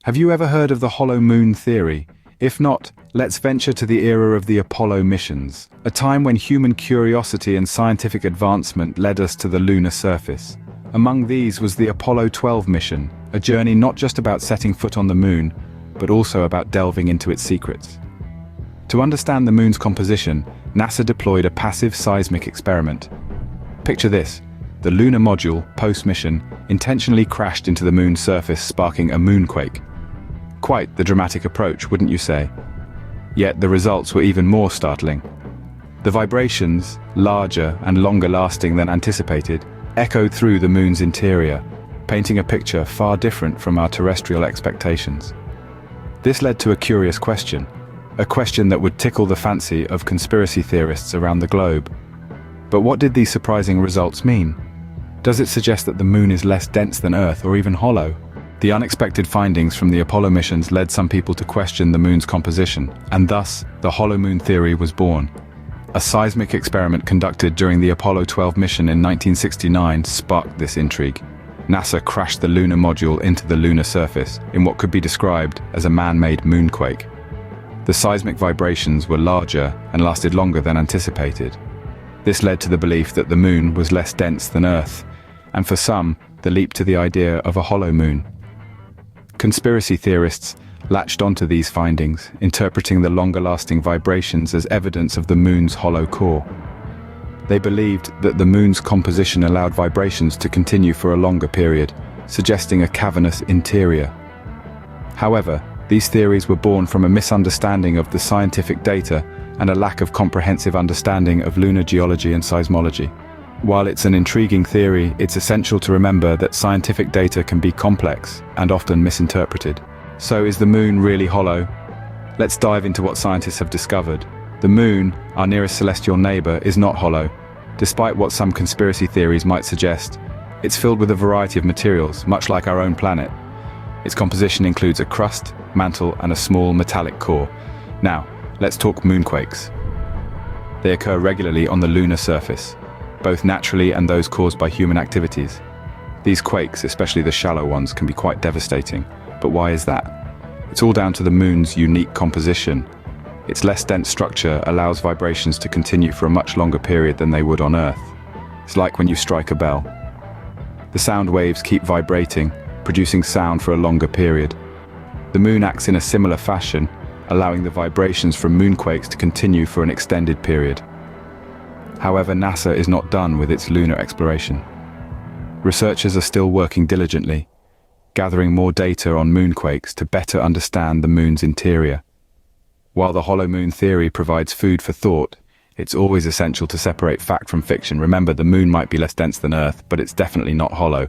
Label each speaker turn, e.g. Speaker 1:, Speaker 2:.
Speaker 1: Have you ever heard of the hollow moon theory? If not, let's venture to the era of the Apollo missions, a time when human curiosity and scientific advancement led us to the lunar surface. Among these was the Apollo 12 mission, a journey not just about setting foot on the moon, but also about delving into its secrets. To understand the moon's composition, NASA deployed a passive seismic experiment. Picture this: the lunar module, post-mission, intentionally crashed into the moon's surface, sparking a moonquake. Quite the dramatic approach, wouldn't you say? Yet the results were even more startling. The vibrations, larger and longer lasting than anticipated, echoed through the moon's interior, painting a picture far different from our terrestrial expectations. This led to a curious question, a question that would tickle the fancy of conspiracy theorists around the globe. But what did these surprising results mean? Does it suggest that the moon is less dense than Earth or even hollow? The unexpected findings from the Apollo missions led some people to question the moon's composition, and thus, the hollow moon theory was born. A seismic experiment conducted during the Apollo 12 mission in 1969 sparked this intrigue. NASA crashed the lunar module into the lunar surface in what could be described as a man-made moonquake. The seismic vibrations were larger and lasted longer than anticipated. This led to the belief that the moon was less dense than Earth, and for some, the leap to the idea of a hollow moon. Conspiracy theorists latched onto these findings, interpreting the longer-lasting vibrations as evidence of the moon's hollow core. They believed that the moon's composition allowed vibrations to continue for a longer period, suggesting a cavernous interior. However, these theories were born from a misunderstanding of the scientific data and a lack of comprehensive understanding of lunar geology and seismology. While it's an intriguing theory, it's essential to remember that scientific data can be complex and often misinterpreted. So is the moon really hollow? Let's dive into what scientists have discovered. The moon, our nearest celestial neighbor, is not hollow. Despite what some conspiracy theories might suggest, it's filled with a variety of materials, much like our own planet. Its composition includes a crust, mantle, and a small metallic core. Now, let's talk moonquakes. They occur regularly on the lunar surface, both naturally and those caused by human activities. These quakes, especially the shallow ones, can be quite devastating. But why is that? It's all down to the moon's unique composition. Its less dense structure allows vibrations to continue for a much longer period than they would on Earth. It's like when you strike a bell. The sound waves keep vibrating, producing sound for a longer period. The moon acts in a similar fashion, allowing the vibrations from moonquakes to continue for an extended period. However, NASA is not done with its lunar exploration. Researchers are still working diligently, gathering more data on moonquakes to better understand the moon's interior. While the hollow moon theory provides food for thought, it's always essential to separate fact from fiction. Remember, the moon might be less dense than Earth, but it's definitely not hollow.